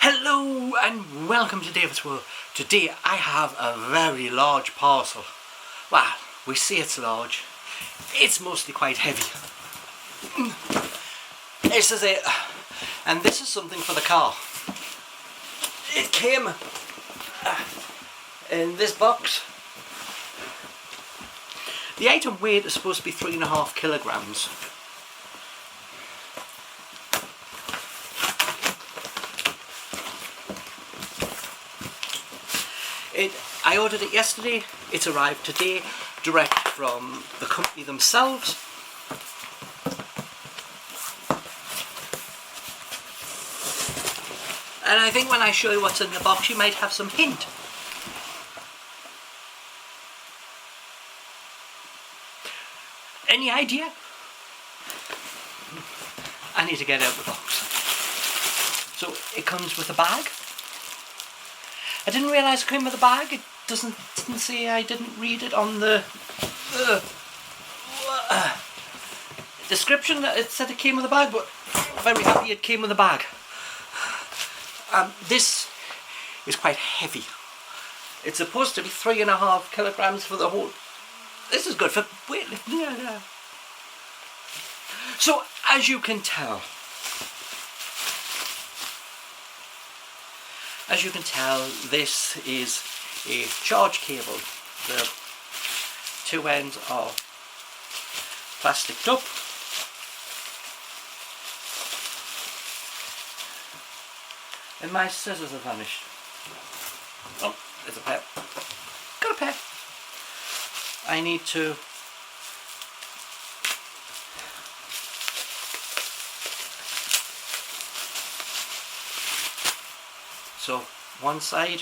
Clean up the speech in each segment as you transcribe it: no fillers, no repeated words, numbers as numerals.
Hello and welcome to David's World. Today I have a very large parcel. Well, we say it's large. It's mostly quite heavy. This is it. And this is something for the car. It came in this box. The item weight is supposed to be 3.5 kilograms. I ordered it yesterday, it's arrived today, direct from the company themselves. And I think when I show you what's in the box you might have some hint. Any idea? I need to get out the box. So it comes with a bag. I didn't realise it came with a bag. It didn't say, I didn't read it on the description. It said it came with a bag, but I'm very happy it came with a bag. This is quite heavy. It's supposed to be 3.5 kilograms for the whole. This is good for weightlifting. Yeah. So as you can tell, this is a charge cable. The two ends are plasticed up. And my scissors have vanished. Oh, there's a pair. Got a pair. I need to so one side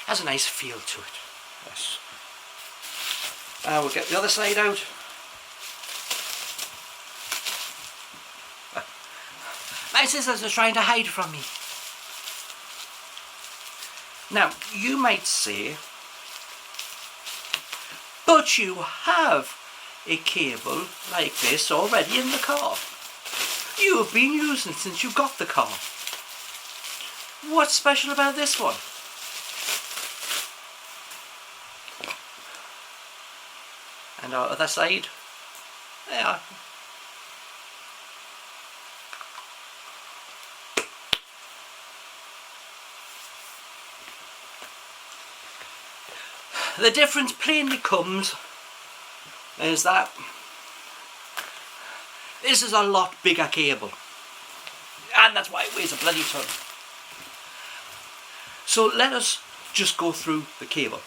has a nice feel to it. Yes. We'll get the other side out. My scissors are trying to hide from me. Now, you might say, but you have a cable like this already in the car. You have been using it since you got the car. What's special about this one? And our other side, there. The difference plainly comes is that this is a lot bigger cable, and that's why it weighs a bloody ton. So let us just go through the cable.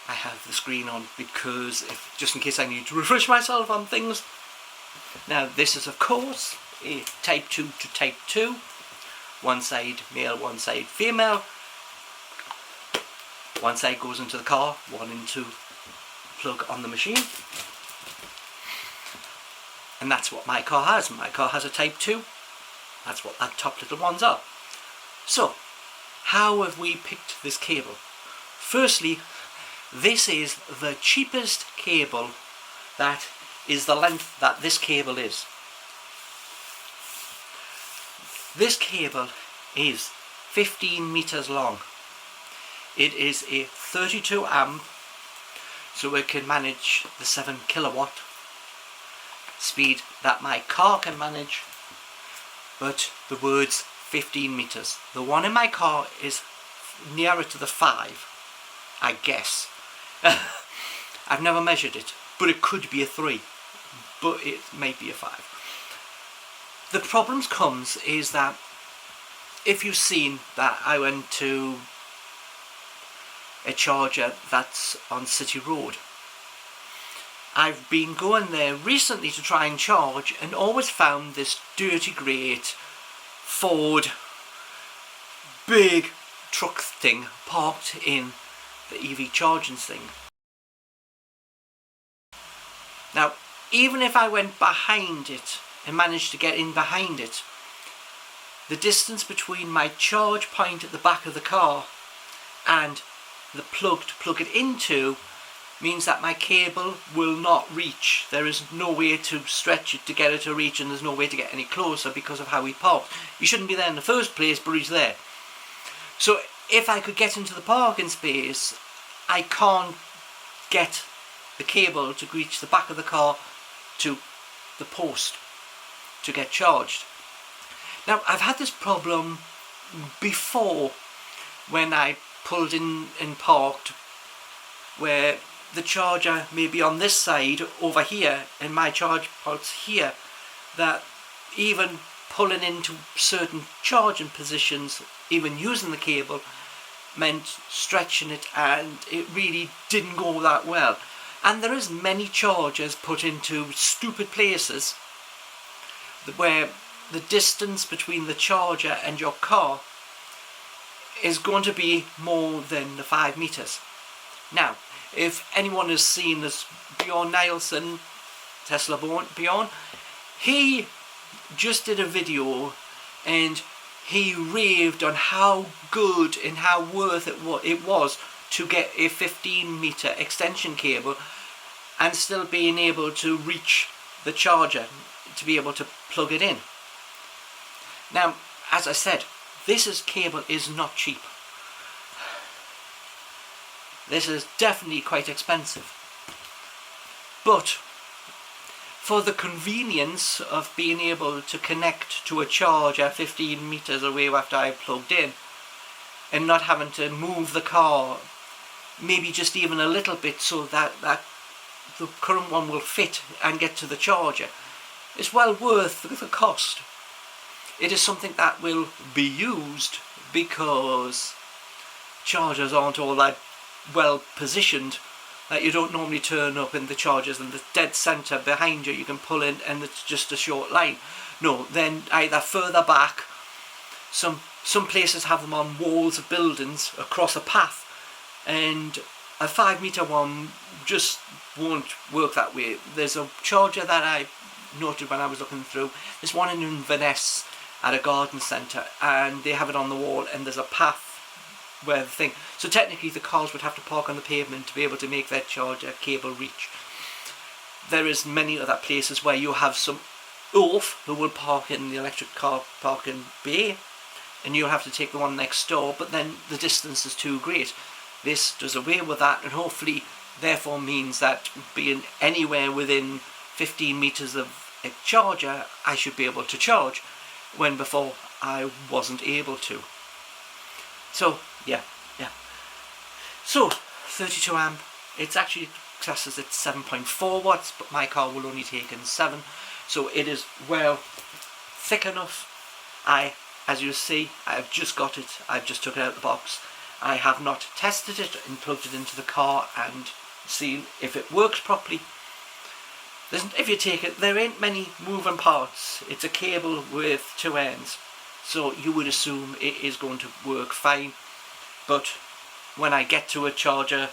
I have the screen on because just in case I need to refresh myself on things. Now this is of course a type 2 to type 2. One side male, one side female. One side goes into the car, one into plug on the machine. And that's what my car has. My car has a type 2. That's what that top little ones are. So, how have we picked this cable? Firstly, this is the cheapest cable that is the length that this cable is. This cable is 15 meters long. It is a 32 amp, so it can manage the 7 kilowatt speed that my car can manage, but the words 15 meters. The one in my car is nearer to the 5, I guess. I've never measured it, but it could be a 3, but it may be a 5. The problems comes is that if you've seen that I went to a charger that's on City Road. I've been going there recently to try and charge and always found this dirty great Ford big truck thing parked in the EV charging thing. Now, even if I went behind it and managed to get in behind it, the distance between my charge point at the back of the car and the plug to plug it into means that my cable will not reach. There is no way to stretch it to get it to reach, and there's no way to get any closer because of how he parked. He shouldn't be there in the first place, but he's there. So if I could get into the parking space, I can't get the cable to reach the back of the car to the post to get charged. Now, I've had this problem before when I pulled in and parked, where the charger may be on this side over here and my charge port's here, that even pulling into certain charging positions, even using the cable, meant stretching it, and it really didn't go that well. And there is many chargers put into stupid places where the distance between the charger and your car is going to be more than the 5 meters. Now, if anyone has seen this Bjorn Nielsen, Tesla Bjorn, he just did a video and he raved on how good and how worth it was to get a 15-meter extension cable and still being able to reach the charger to be able to plug it in. Now, as I said, this cable is not cheap. This is definitely quite expensive. But for the convenience of being able to connect to a charger 15 meters away after I've plugged in, and not having to move the car maybe just even a little bit so that the current one will fit and get to the charger, it's well worth the cost. It is something that will be used because chargers aren't all that well positioned, that you don't normally turn up in the chargers in the dead centre behind you. You can pull in and it's just a short line. No, then either further back, some places have them on walls of buildings across a path, and a 5-meter one just won't work that way. There's a charger that I noted when I was looking through. There's one in Inverness at a garden centre, and they have it on the wall, and there's a path where the thing, so technically the cars would have to park on the pavement to be able to make their charger cable reach. There is many other places where you have some oaf who will park in the electric car parking bay, and you'll have to take the one next door, but then the distance is too great. This does away with that, and hopefully therefore means that being anywhere within 15 meters of a charger, I should be able to charge, when before I wasn't able to. So yeah. So 32 amp, it's actually classes at 7.4 watts, but my car will only take in 7, so it is well thick enough. As you see, I've just got it, I've just took it out of the box. I have not tested it and plugged it into the car and seen if it works properly. If you take it, there ain't many moving parts. It's a cable with 2 ends, so you would assume it is going to work fine. But when I get to a charger,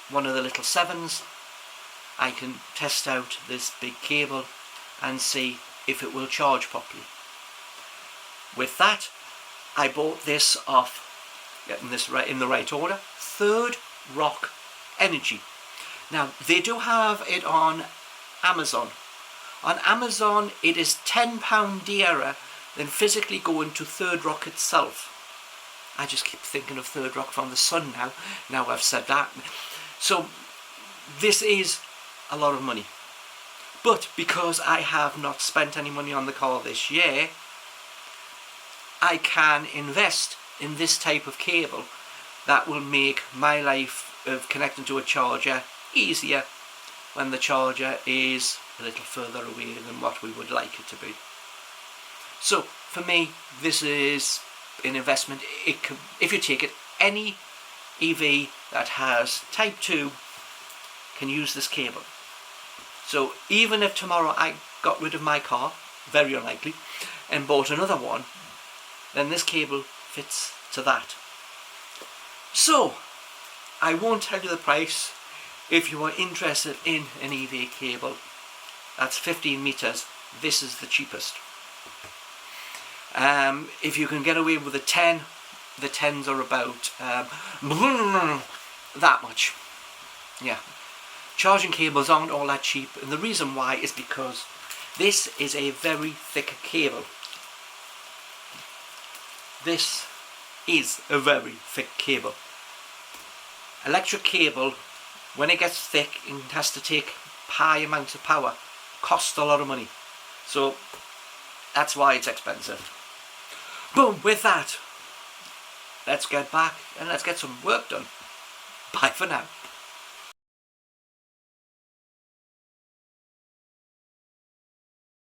one of the little 7s, I can test out this big cable and see if it will charge properly. With that, I bought this off, getting this right in the right order, Third Rock Energy. Now, they do have it on Amazon. On Amazon, it is £10 dearer than physically going to Third Rock itself. I just keep thinking of Third Rock from the Sun now I've said that. So, this is a lot of money. But because I have not spent any money on the car this year, I can invest in this type of cable that will make my life of connecting to a charger easier when the charger is a little further away than what we would like it to be. So for me, this is an investment. If you take it, any EV that has Type 2 can use this cable. So even if tomorrow I got rid of my car, very unlikely, and bought another one, then this cable fits to that. So I won't tell you the price. If you are interested in an EV cable that's 15 meters, this is the cheapest. If you can get away with a 10, The 10s are about that much. Yeah. Charging cables aren't all that cheap, and the reason why is because this is a very thick cable. This is a very thick cable. Electric cable, when it gets thick and has to take high amounts of power, costs a lot of money. So that's why it's expensive. Boom, with that, let's get back and let's get some work done. Bye for now.